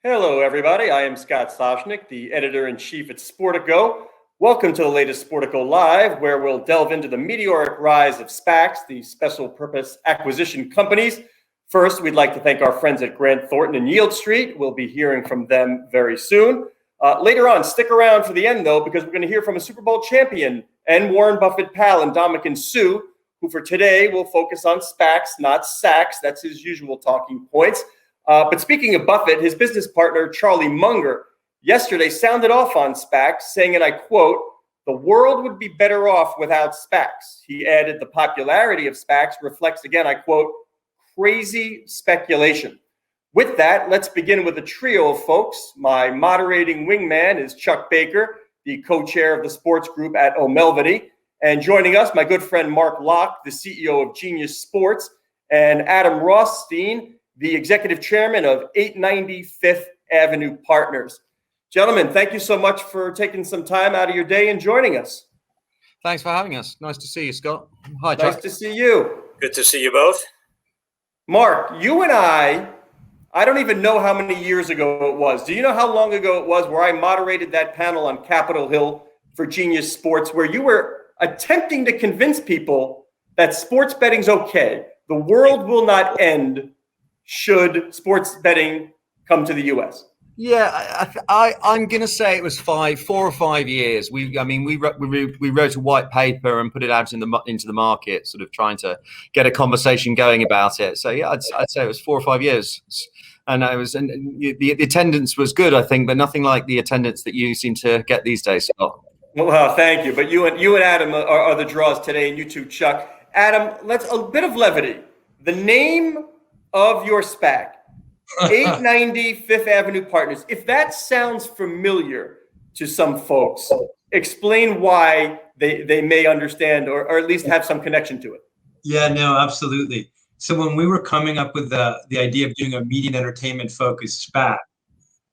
Hello, everybody. I am Scott Soshnick, the editor-in-chief at Sportico. Welcome to the latest Sportico Live, where we'll delve into the meteoric rise of SPACs, the special purpose acquisition companies. First, we'd like to thank our friends at Grant Thornton and Yield Street. We'll be hearing from them very soon. Later on, stick around for the end, though, because we're going to hear from a Super Bowl champion and Warren Buffett pal, Ndamukong Suh, who for today will focus on SPACs, not SACs. That's his usual talking points. But speaking of Buffett, his business partner, Charlie Munger, yesterday sounded off on SPACs, saying, and I quote, "The world would be better off without SPACs." He added, "The popularity of SPACs reflects, again, I quote, crazy speculation." With that, let's begin with a trio of folks. My moderating wingman is Chuck Baker, the co-chair of the sports group at O'Melveny. And joining us, my good friend Mark Locke, the CEO of Genius Sports, and Adam Rothstein, the executive chairman of 890 Fifth Avenue Partners. Gentlemen, thank you so much for taking some time out of your day and joining us. Thanks for having us. Nice to see you, Scott. Hi, Chuck. Nice to see you. Good to see you both. Mark, you and I don't even know how many years ago it was. Do you know how long ago it was where I moderated that panel on Capitol Hill for Genius Sports, where you were attempting to convince people that sports betting's okay? The world will not end should sports betting come to the U.S. Yeah, I'm going to say it was 4 or 5 years. We wrote a white paper and put it out into the market, sort of trying to get a conversation going about it. So yeah, I'd say it was 4 or 5 years, and the attendance was good, I think, but nothing like the attendance that you seem to get these days, Scott. Well, thank you. But you and Adam are the draws today, and you too, Chuck. Adam, let's a bit of levity. The name of your SPAC, 890 Fifth Avenue Partners. If that sounds familiar to some folks, explain why they may understand or at least have some connection to it. Yeah, no, absolutely. So when we were coming up with the idea of doing a media and entertainment focused SPAC,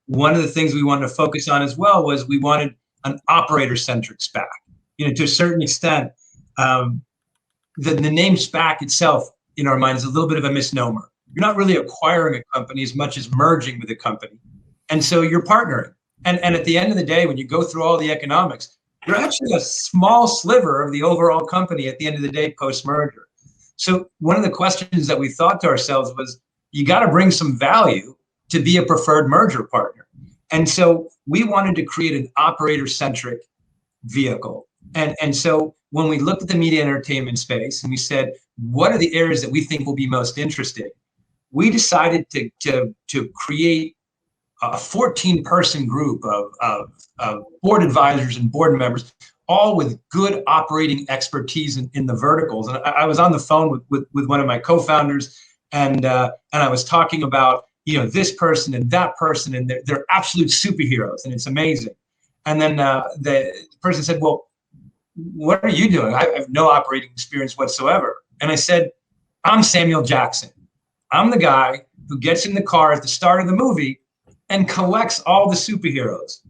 one of the things we wanted to focus on as well was we wanted an operator centric SPAC. To a certain extent, the name SPAC itself in our mind is a little bit of a misnomer. You're not really acquiring a company as much as merging with a company. And so you're partnering. And at the end of the day, when you go through all the economics, you're actually a small sliver of the overall company at the end of the day post-merger. So one of the questions that we thought to ourselves was, you got to bring some value to be a preferred merger partner. And so we wanted to create an operator-centric vehicle. And so when we looked at the media and entertainment space and we said, what are the areas that we think will be most interesting? We decided to create a 14-person group of board advisors and board members, all with good operating expertise in the verticals. And I was on the phone with one of my co-founders, and I was talking about this person and that person, and they're absolute superheroes, and it's amazing. And then the person said, "Well, what are you doing? I have no operating experience whatsoever." And I said, "I'm Samuel Jackson. I'm the guy who gets in the car at the start of the movie and collects all the superheroes."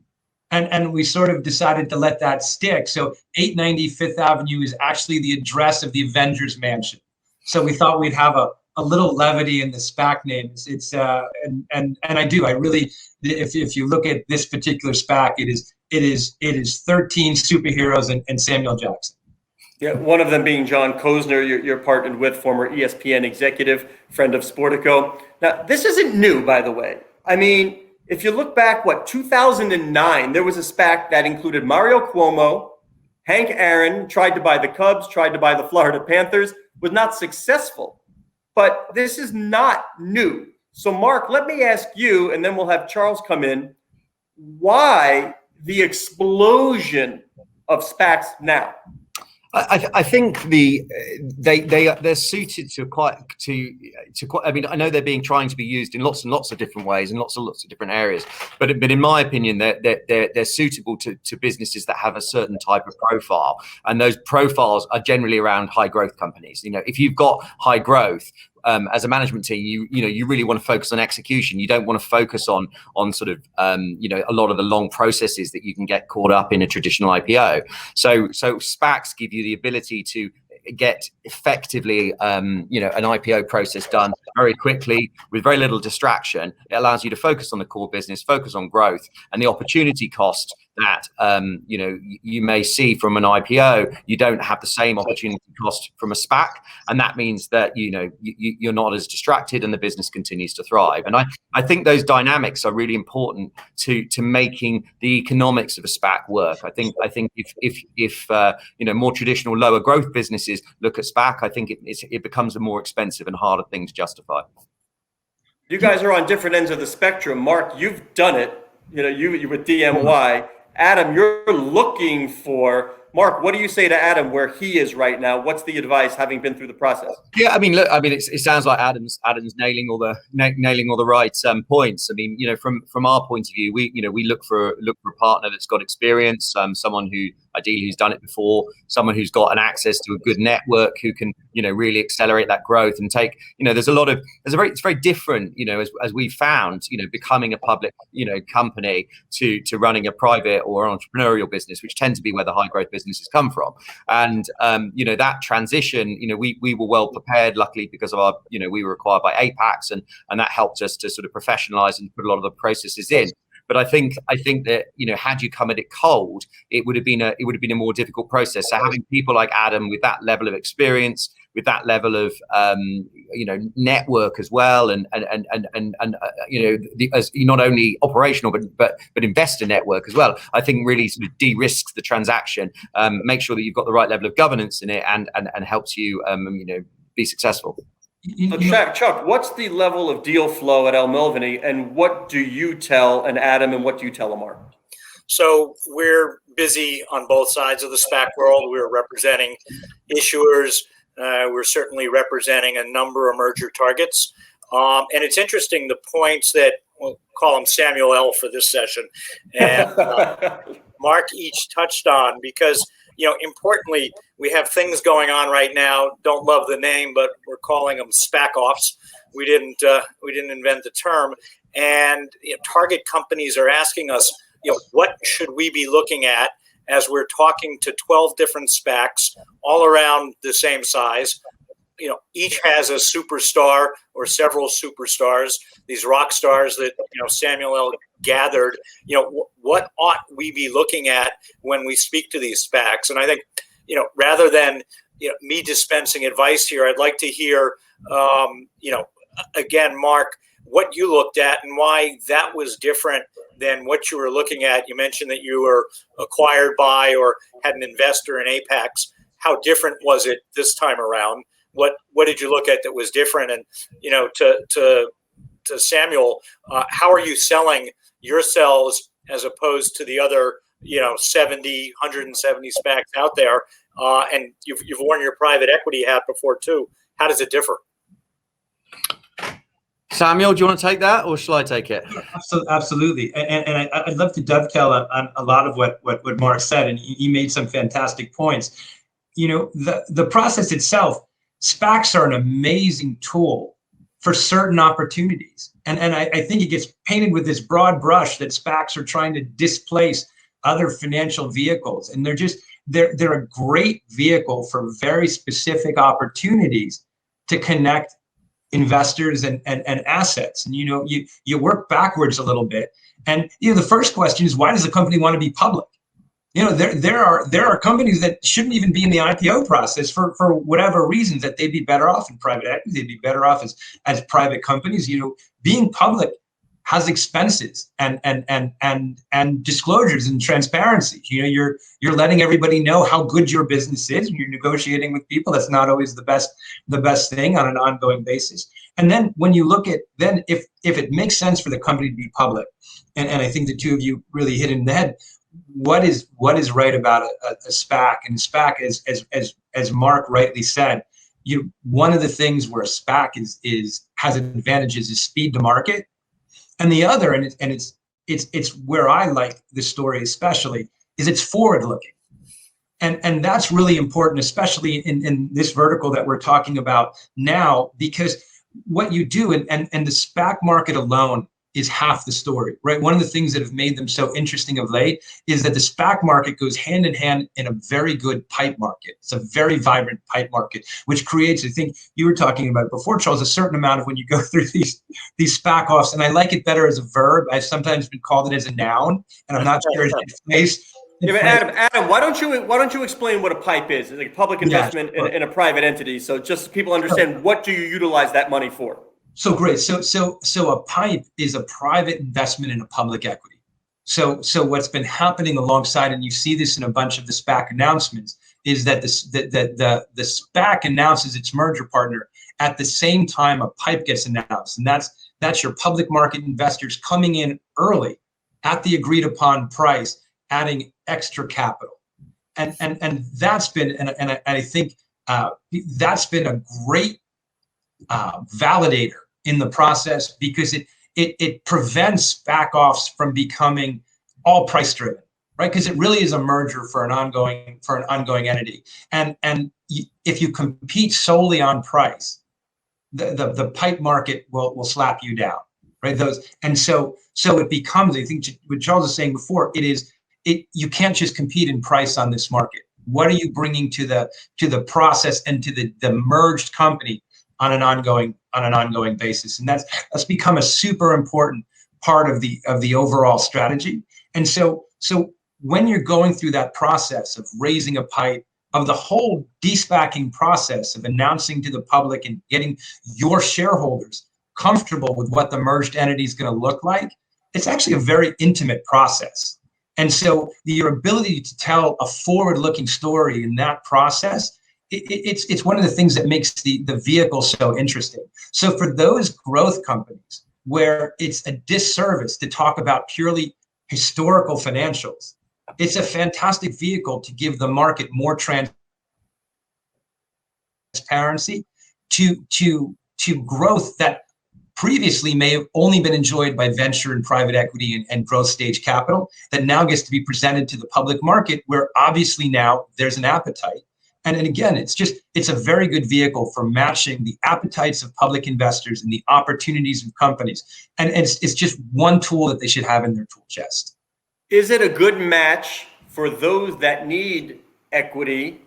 And we sort of decided to let that stick. So 890 Fifth Avenue is actually the address of the Avengers Mansion. So we thought we'd have a little levity in the SPAC names. It's and I really, if you look at this particular SPAC, it is 13 superheroes and Samuel Jackson. Yeah, one of them being John Kozner, you're partnered with, former ESPN executive, friend of Sportico. Now, this isn't new, by the way. I mean, if you look back, 2009, there was a SPAC that included Mario Cuomo, Hank Aaron, tried to buy the Cubs, tried to buy the Florida Panthers, was not successful. But this is not new. So, Mark, let me ask you, and then we'll have Charles come in, why the explosion of SPACs now? I think they're suited to quite. I mean, I know they're trying to be used in lots and lots of different ways and lots of different areas. But in my opinion, they're suitable to businesses that have a certain type of profile, and those profiles are generally around high growth companies. If you've got high growth, as a management team, you really want to focus on execution. You don't want to focus on sort of a lot of the long processes that you can get caught up in a traditional IPO. So SPACs give you the ability to get effectively, an IPO process done very quickly with very little distraction. It allows you to focus on the core business, focus on growth, and the opportunity cost that you may see from an IPO. You don't have the same opportunity cost from a SPAC, and that means that you're not as distracted, and the business continues to thrive. And I think those dynamics are really important to making the economics of a SPAC work. I think if more traditional lower growth businesses look at SPAC, I think it becomes a more expensive and harder thing to justify. You guys are on different ends of the spectrum. Mark, you've done it. You with DMY. Adam, you're looking for. Mark, what do you say to Adam where he is right now? What's the advice, having been through the process? Yeah, it sounds like Adam's nailing all the right points. From our point of view, we look for a partner that's got experience, someone who ideally who's done it before, someone who's got an access to a good network, who can really accelerate that growth and take. It's very different. As we've found, becoming a public company to running a private or entrepreneurial business, which tend to be where the high growth businesses come from. And that transition, we were well prepared, luckily, because of our, we were acquired by Apax, and that helped us to sort of professionalize and put a lot of the processes in. But I think that had you come at it cold, it would have been a more difficult process. So having people like Adam with that level of experience, with that level of network as well, and as not only operational but investor network as well, I think really sort of de-risks the transaction, make sure that you've got the right level of governance in it, and helps you be successful. So Chuck, what's the level of deal flow at El Mulvaney, and what do you tell an Adam and what do you tell a Mark? So we're busy on both sides of the SPAC world. We're representing issuers. We're certainly representing a number of merger targets. And it's interesting, the points that, we'll call him Samuel L. for this session, and Mark each touched on, because importantly, we have things going on right now. Don't love the name, but we're calling them SPAC offs. We didn't invent the term. And target companies are asking us, what should we be looking at as we're talking to 12 different SPACs, all around the same size. Each has a superstar or several superstars, these rock stars that Samuel L. gathered. What ought we be looking at when we speak to these SPACs? And I think, rather than me dispensing advice here, I'd like to hear, again, Mark, what you looked at and why that was different than what you were looking at. You mentioned that you were acquired by or had an investor in Apax. How different was it this time around? What did you look at that was different? And to Samuel, how are you selling yourselves as opposed to the other 170 SPACs out there? And you've worn your private equity hat before too. How does it differ? Samuel, do you want to take that, or shall I take it? Absolutely. And I'd love to dovetail on a lot of what Mark said, and he made some fantastic points. The process itself, SPACs are an amazing tool for certain opportunities. And I think it gets painted with this broad brush that SPACs are trying to displace other financial vehicles. And they're a great vehicle for very specific opportunities to connect investors and assets. And you work backwards a little bit. And the first question is, why does a company want to be public? There are companies that shouldn't even be in the IPO process for whatever reasons, that they'd be better off in private equity, they'd be better off as private companies. Being public has expenses and disclosures and transparency. You're letting everybody know how good your business is. You're negotiating with people. That's not always the best thing on an ongoing basis. And then when you look at if it makes sense for the company to be public, and I think the two of you really hit it in the head. What is right about a SPAC? And SPAC, as Mark rightly said, one of the things where a SPAC has advantages is speed to market, and the other, and it's where I like the story especially, is it's forward looking, and that's really important, especially in this vertical that we're talking about now, because what you do, and the SPAC market alone is half the story, right? One of the things that have made them so interesting of late is that the SPAC market goes hand in hand in a very good pipe market. It's a very vibrant pipe market, which creates, I think you were talking about it before, Charles, a certain amount of when you go through these SPAC offs, and I like it better as a verb. I've sometimes been called it as a noun, and I'm not sure it's placed. Yeah, but Adam, why don't you explain what a PIPE is? It's like a public investment in a private entity. So just so people understand, what do you utilize that money for? So great. So a PIPE is a private investment in a public equity. So what's been happening alongside, and you see this in a bunch of the SPAC announcements, is that the SPAC announces its merger partner at the same time a PIPE gets announced, and that's your public market investors coming in early at the agreed upon price, adding extra capital, and that's been and I think that's been a great validator in the process, because it prevents SPAC offs from becoming all price driven, right? Because it really is a merger for an ongoing entity, and if you compete solely on price, the pipe market will slap you down, right? So it becomes, I think what Charles was saying before, you can't just compete in price on this market. What are you bringing to the process and to the merged company on an ongoing basis? And that's become a super important part of the overall strategy. And so when you're going through that process of raising a PIPE, of the whole de-SPACing process of announcing to the public and getting your shareholders comfortable with what the merged entity is going to look like, it's actually a very intimate process. And so your ability to tell a forward-looking story in that process, it's one of the things that makes the vehicle so interesting. So for those growth companies where it's a disservice to talk about purely historical financials, it's a fantastic vehicle to give the market more transparency to growth that previously may have only been enjoyed by venture and private equity and growth stage capital, that now gets to be presented to the public market, where obviously now there's an appetite. And again, it's a very good vehicle for matching the appetites of public investors and the opportunities of companies. And it's just one tool that they should have in their tool chest. Is it a good match for those that need equity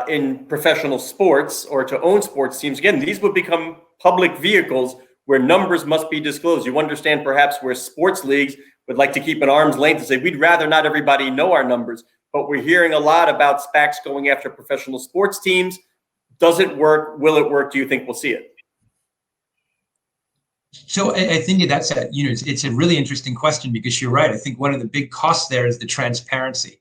in professional sports or to own sports teams? Again, these would become public vehicles where numbers must be disclosed. You understand perhaps where sports leagues would like to keep an arm's length and say, we'd rather not everybody know our numbers. But we're hearing a lot about SPACs going after professional sports teams. Does it work? Will it work? Do you think we'll see it? So I think that's it's a really interesting question, because you're right. I think one of the big costs there is the transparency,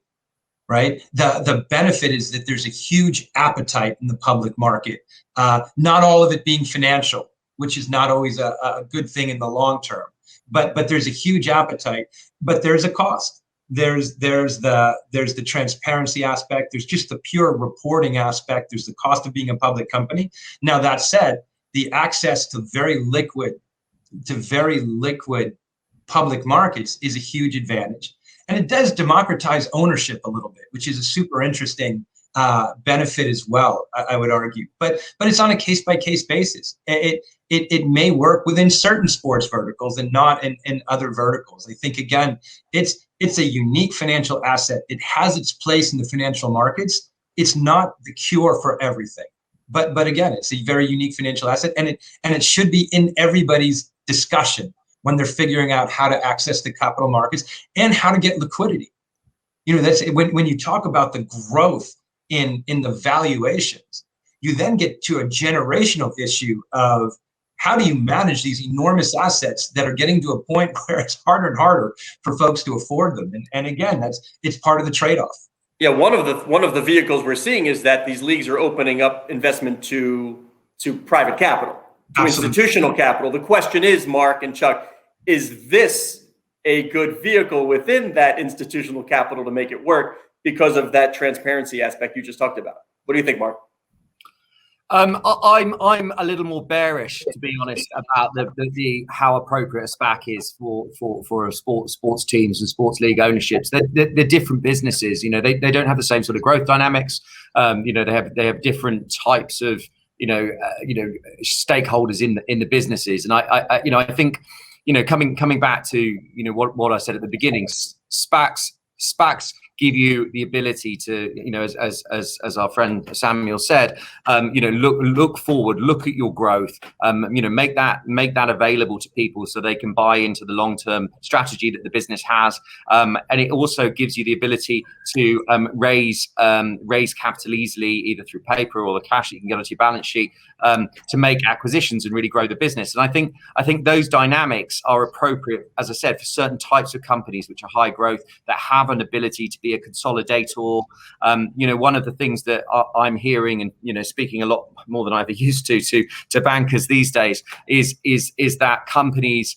right? The benefit is that there's a huge appetite in the public market, not all of it being financial, which is not always a good thing in the long term. But there's a huge appetite, but there's a cost. There's the transparency aspect. There's just the pure reporting aspect. There's the cost of being a public company. Now, that said, the access to very liquid public markets is a huge advantage. And it does democratize ownership a little bit, which is a super interesting benefit as well, I would argue. But it's on a case-by-case basis. It may work within certain sports verticals and not in other verticals. I think, again, it's a unique financial asset. It has its place in the financial markets. It's not the cure for everything. But again, it's a very unique financial asset, and it should be in everybody's discussion when they're figuring out how to access the capital markets and how to get liquidity. That's when you talk about the growth in the valuations, you then get to a generational issue of how do you manage these enormous assets that are getting to a point where it's harder and harder for folks to afford them. And again, it's part of the trade-off. Yeah, one of the vehicles we're seeing is that these leagues are opening up investment to private capital, to institutional capital. The question is, Mark and Chuck, is this a good vehicle within that institutional capital to make it work because of that transparency aspect you just talked about? What do you think, Mark? I'm a little more bearish, to be honest, about the how appropriate a SPAC is for sports teams and sports league ownerships. They're different businesses. They don't have the same sort of growth dynamics. They have different types of stakeholders in the businesses. And I think coming back to what I said at the beginning, SPACs give you the ability to, as our friend Samuel said, look forward, look at your growth, make that available to people so they can buy into the long-term strategy that the business has, and it also gives you the ability to raise capital easily, either through paper or the cash that you can get onto your balance sheet, to make acquisitions and really grow the business. And I think those dynamics are appropriate, as I said, for certain types of companies which are high growth, that have an ability to be a consolidator. One of the things that I'm hearing, and speaking a lot more than I ever used to bankers these days, is that companies,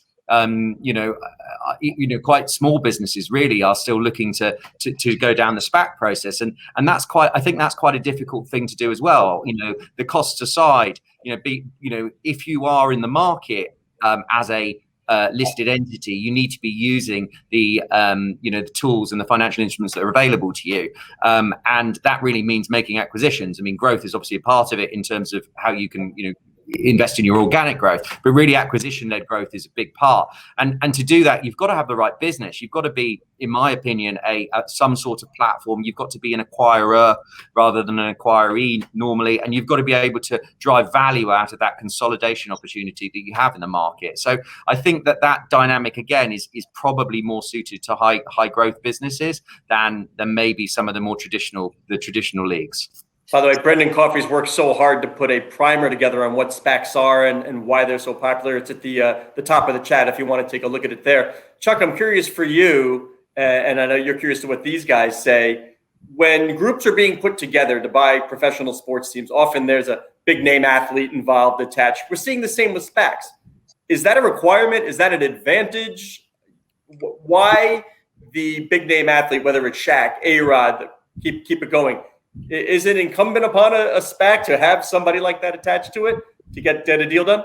quite small businesses really are still looking to go down the SPAC process, and I think that's quite a difficult thing to do as well. The costs aside, if you are in the market as a listed entity, you need to be using the the tools and the financial instruments that are available to you, and that really means making acquisitions. I mean, growth is obviously a part of it in terms of how you can invest in your organic growth, but really acquisition-led growth is a big part. And to do that, you've got to have the right business. You've got to be, in my opinion, some sort of platform. You've got to be an acquirer rather than an acquiree normally, and you've got to be able to drive value out of that consolidation opportunity that you have in the market. So I think that dynamic again is probably more suited to high growth businesses than maybe some of the more traditional leagues. By the way, Brendan Coffey's worked so hard to put a primer together on what SPACs are and why they're so popular. It's at the top of the chat if you want to take a look at it there. Chuck, I'm curious for you, and I know you're curious to what these guys say. When groups are being put together to buy professional sports teams, often there's a big name athlete involved, attached. We're seeing the same with SPACs. Is that a requirement? Is that an advantage? Why the big name athlete, whether it's Shaq, A-Rod, keep it going? Is it incumbent upon a SPAC to have somebody like that attached to it to get a deal done?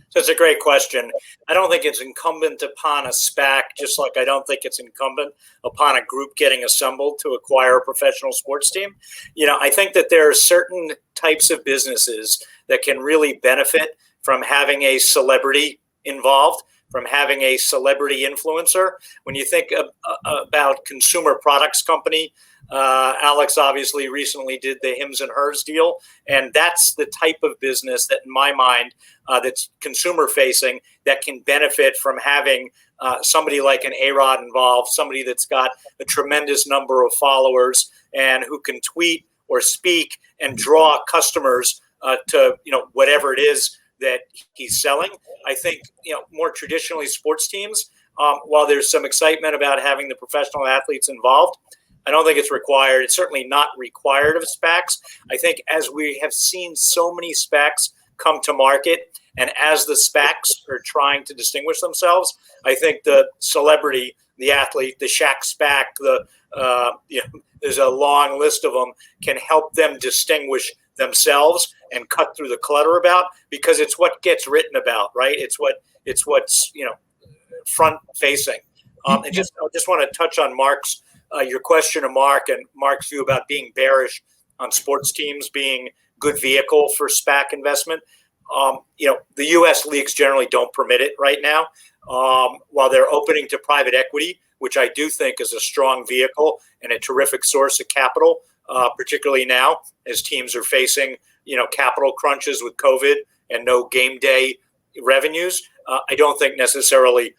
So it's a great question. I don't think it's incumbent upon a SPAC, just like I don't think it's incumbent upon a group getting assembled to acquire a professional sports team. I think that there are certain types of businesses that can really benefit from having a celebrity involved, from having a celebrity influencer. When you think about consumer products company, Alex obviously recently did the Hims and Hers deal, and that's the type of business that, in my mind, that's consumer facing, that can benefit from having somebody like an A-Rod involved, somebody that's got a tremendous number of followers and who can tweet or speak and draw customers to whatever it is that he's selling. I think more traditionally sports teams, while there's some excitement about having the professional athletes involved, I don't think it's required. It's certainly not required of SPACs. I think as we have seen so many SPACs come to market, and as the SPACs are trying to distinguish themselves, I think the celebrity, the athlete, the Shaq SPAC, there's a long list of them, can help them distinguish themselves and cut through the clutter about, because it's what gets written about, right? It's what's front facing. I just want to touch on Mark's your question to Mark and Mark's view about being bearish on sports teams being good vehicle for SPAC investment. The U.S. leagues generally don't permit it right now. While they're opening to private equity, which I do think is a strong vehicle and a terrific source of capital, particularly now as teams are facing capital crunches with COVID and no game day revenues. I don't think necessarily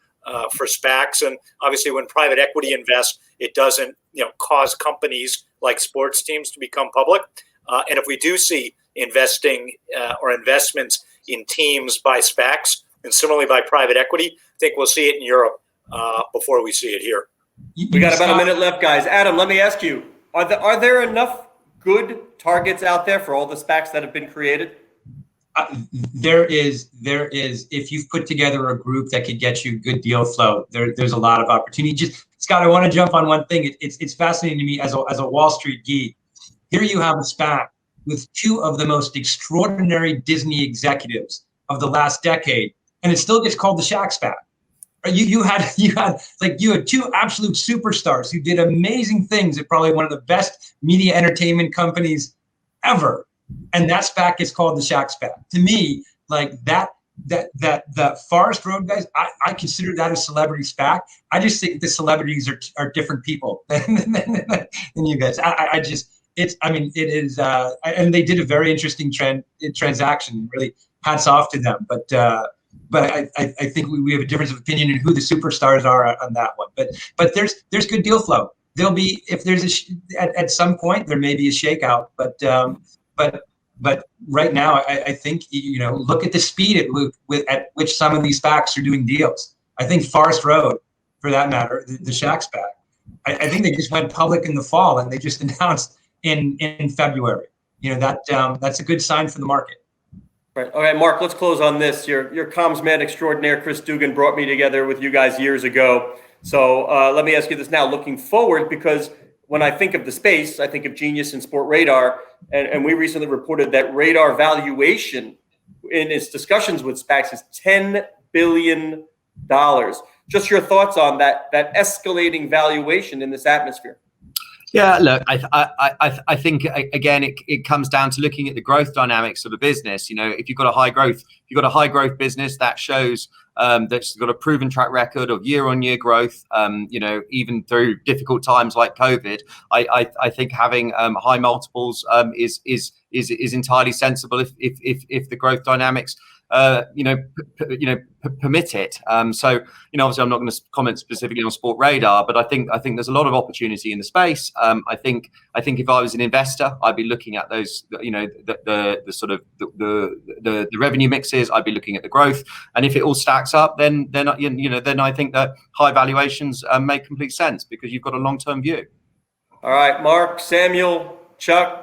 for SPACs. And obviously when private equity invests, it doesn't cause companies like sports teams to become public. And if we do see investing or investments in teams by SPACs and similarly by private equity, I think we'll see it in Europe before we see it here. We got about a minute left, guys. Adam, let me ask you, are there enough good targets out there for all the SPACs that have been created? There is. If you've put together a group that could get you good deal flow, there's a lot of opportunity. Just Scott, I want to jump on one thing. It's fascinating to me as a Wall Street geek. Here you have a SPAC with two of the most extraordinary Disney executives of the last decade, and it still gets called the Shaq SPAC. You had two absolute superstars who did amazing things at probably one of the best media entertainment companies ever. And that SPAC is called the Shaq SPAC. To me, like that that Forest Road guys, I consider that a celebrity SPAC. I just think the celebrities are different people than you guys. It is, and they did a very interesting transaction. Really, hats off to them. But I think we have a difference of opinion in who the superstars are on that one. But there's good deal flow. There'll be, if there's at some point there may be a shakeout, but right now I think, look at the speed at which some of these SPACs are doing deals. I think Forest Road, for that matter, the Shaq SPAC, I think they just went public in the fall and they just announced in February. That's a good sign for the market. Right. Okay, Mark, let's close on this. Your comms man extraordinaire, Chris Dugan, brought me together with you guys years ago. So let me ask you this now, looking forward, because when I think of the space, I think of Genius and Sportradar, and we recently reported that Radar valuation in its discussions with SPACs is $10 billion. Just your thoughts on that escalating valuation in this atmosphere. Yeah, look, I think again it comes down to looking at the growth dynamics of the business. If you've got a high growth business that shows that's got a proven track record of year-on-year growth, even through difficult times like COVID, I think having high multiples is entirely sensible if the growth dynamics permit it. So obviously I'm not going to comment specifically on Sportradar, but I think there's a lot of opportunity in the space. I think if I was an investor, I'd be looking at those, the sort of the revenue mixes. I'd be looking at the growth, and if it all stacks up, then I think that high valuations make complete sense because you've got a long-term view. All right, Mark, Samuel, Chuck.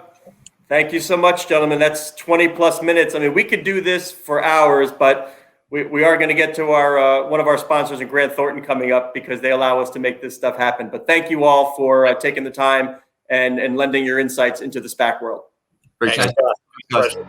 Thank you so much, gentlemen. That's 20 plus minutes. I mean, we could do this for hours, but we are going to get to our one of our sponsors in Grant Thornton coming up because they allow us to make this stuff happen. But thank you all for taking the time and lending your insights into the SPAC world. Appreciate it.